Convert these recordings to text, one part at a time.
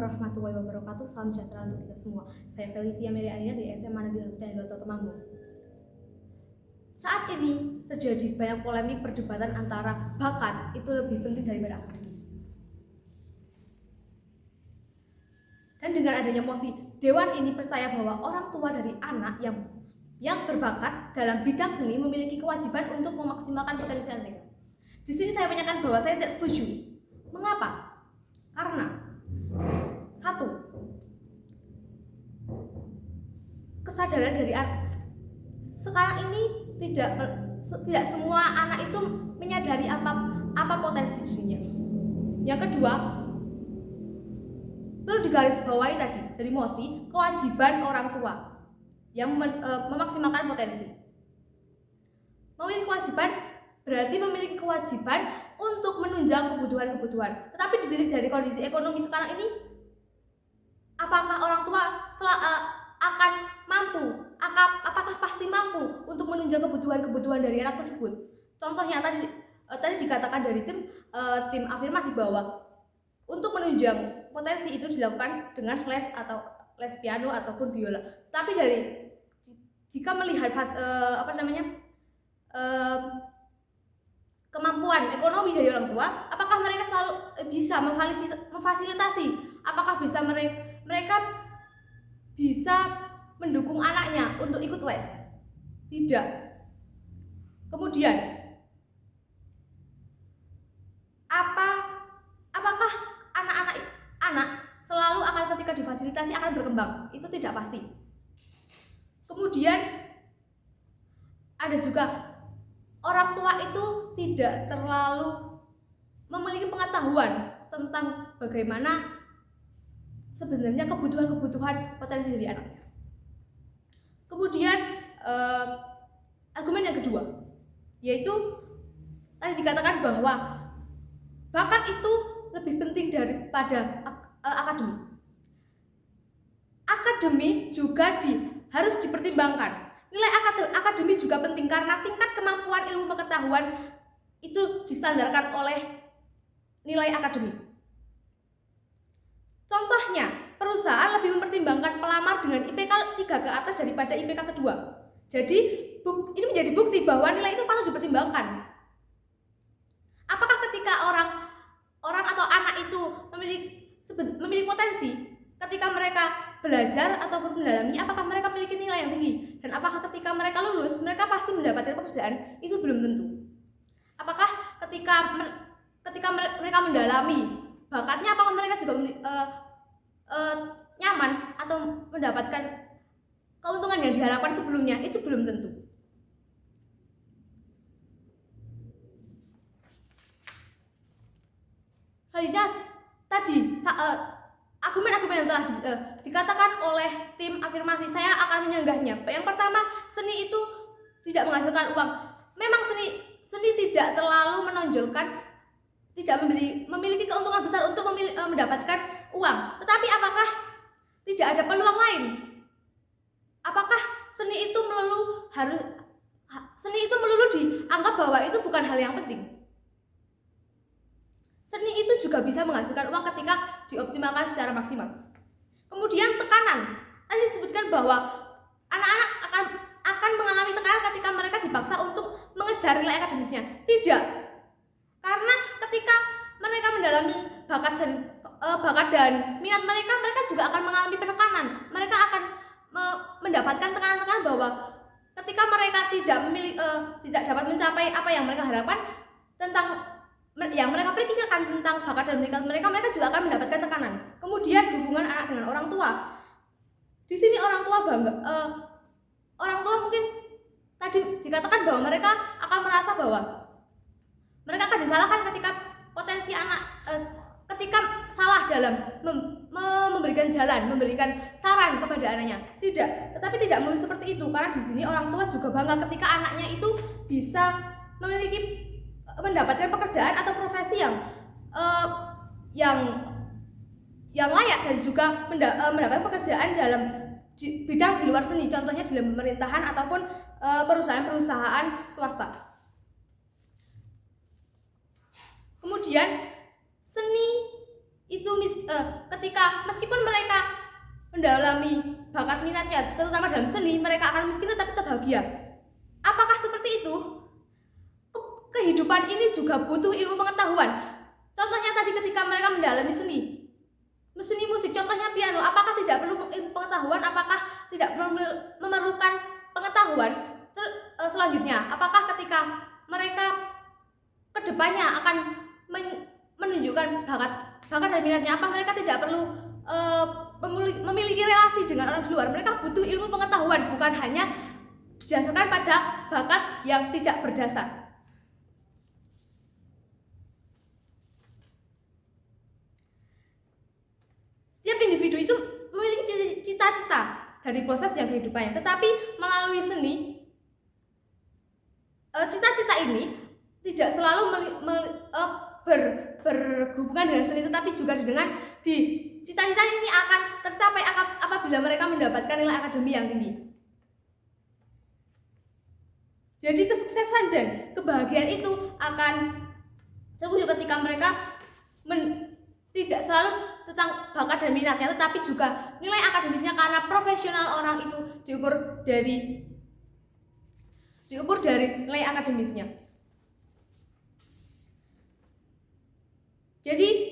warahmatullahi wabarakatuh. Salam sejahtera untuk kita semua. Saya Felicia Merianina dari SMA Negeri 1 Danau Temanggung. Saat ini terjadi banyak polemik perdebatan antara bakat itu lebih penting daripada akademik. Dan dengan adanya mosi, Dewan ini percaya bahwa orang tua dari anak yang berbakat dalam bidang seni memiliki kewajiban untuk memaksimalkan potensi mereka. Di sini saya menyatakan bahwa saya tidak setuju. Mengapa? Karena satu, kesadaran dari sekarang ini tidak semua anak itu menyadari apa potensi dirinya. Yang kedua, perlu digarisbawahi tadi dari mosi, kewajiban orang tua yang memaksimalkan potensi. Memiliki kewajiban berarti memiliki kewajiban untuk menunjang kebutuhan-kebutuhan. Tetapi dilihat dari kondisi ekonomi sekarang ini, apakah orang tua akan mampu? Apakah pasti mampu untuk menunjang kebutuhan-kebutuhan dari anak tersebut? Contohnya tadi dikatakan dari tim afirmasi bahwa untuk menunjang potensi itu dilakukan dengan les piano ataupun biola. Tapi jika melihat kemampuan ekonomi dari orang tua, apakah mereka selalu bisa memfasilitasi? Apakah bisa mereka bisa mendukung anaknya untuk ikut les? Tidak. Kemudian, apakah anak selalu akan ketika difasilitasi akan berkembang? Itu tidak pasti. Kemudian ada juga orang tua itu tidak terlalu memiliki pengetahuan tentang bagaimana sebenarnya kebutuhan potensi dari anaknya. Kemudian argumen yang kedua, yaitu tadi dikatakan bahwa bakat itu lebih penting daripada akademik. Akademik juga harus dipertimbangkan. Nilai akademik juga penting karena tingkat kemampuan ilmu pengetahuan itu distandarkan oleh nilai akademik. Contohnya, perusahaan lebih mempertimbangkan pelamar dengan IPK 3 ke atas daripada IPK kedua. Jadi, ini menjadi bukti bahwa nilai itu patut dipertimbangkan. Apakah ketika orang atau anak itu memiliki potensi, ketika mereka belajar ataupun mendalami, apakah mereka memiliki nilai yang tinggi? Dan apakah ketika mereka lulus, mereka pasti mendapatkan pekerjaan? Itu belum tentu. Apakah ketika mereka mendalami bakatnya, apakah mereka juga nyaman atau mendapatkan keuntungan yang diharapkan sebelumnya? Itu belum tentu. Selanjutnya tadi argumen-argumen yang telah dikatakan oleh tim afirmasi, saya akan menyanggahnya. Yang pertama, seni itu tidak menghasilkan uang. Memang seni tidak terlalu menonjolkan, tidak memiliki keuntungan besar untuk mendapatkan uang. Tetapi apakah tidak ada peluang lain? Apakah seni itu melulu dianggap bahwa itu bukan hal yang penting? Seni itu juga bisa menghasilkan uang ketika dioptimalkan secara maksimal. Kemudian tekanan. Tadi disebutkan bahwa anak-anak akan mengalami tekanan ketika mereka dipaksa untuk mengejar nilai akademisnya. Tidak. Karena ketika mereka mendalami bakat dan minat mereka juga akan mengalami penekanan. Mereka akan mendapatkan tekanan-tekanan bahwa ketika mereka tidak dapat mencapai apa yang mereka harapkan tentang yang mereka pikirkan tentang bakat dan minat mereka juga akan mendapatkan tekanan. Kemudian hubungan anak dengan orang tua. Di sini orang tua bangga. Orang tua mungkin tadi dikatakan bahwa mereka akan merasa bahwa mereka akan disalahkan ketika potensi anak ketika salah dalam memberikan saran kepada anaknya. Tidak, tetapi tidak melulu seperti itu, karena di sini orang tua juga bangga ketika anaknya itu bisa mendapatkan pekerjaan atau profesi yang layak dan juga mendapatkan pekerjaan dalam bidang di luar seni, contohnya dalam pemerintahan ataupun perusahaan-perusahaan swasta. Kemudian seni ketika meskipun mereka mendalami bakat minatnya terutama dalam seni, mereka akan miskin tetapi tetap bahagia. Apakah seperti itu? Kehidupan ini juga butuh ilmu pengetahuan. Contohnya tadi ketika mereka mendalami seni musik, contohnya piano, apakah tidak perlu ilmu pengetahuan? Apakah tidak memerlukan pengetahuan? Selanjutnya, apakah ketika mereka kedepannya akan menunjukkan bakat dan minatnya, apa mereka tidak perlu memiliki relasi dengan orang di luar? Mereka butuh ilmu pengetahuan, bukan hanya didasarkan pada bakat yang tidak berdasar. Setiap individu itu memiliki cita-cita dari proses yang kehidupannya, tetapi melalui seni, cita-cita ini tidak selalu berhubungan dengan seni, tetapi juga dengan cita-cita ini akan tercapai apabila mereka mendapatkan nilai akademik yang tinggi. Jadi kesuksesan dan kebahagiaan itu akan terwujud ketika mereka tidak selalu tentang bakat dan minatnya, tetapi juga nilai akademisnya, karena profesional orang itu diukur dari nilai akademisnya. Jadi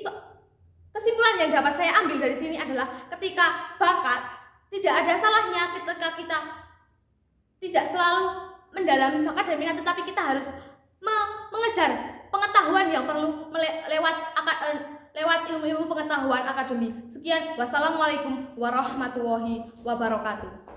kesimpulan yang dapat saya ambil dari sini adalah ketika bakat, tidak ada salahnya ketika kita tidak selalu mendalami bakat dan minat, tetapi kita harus mengejar pengetahuan yang perlu lewat ilmu-ilmu pengetahuan akademik. Sekian, wassalamualaikum warahmatullahi wabarakatuh.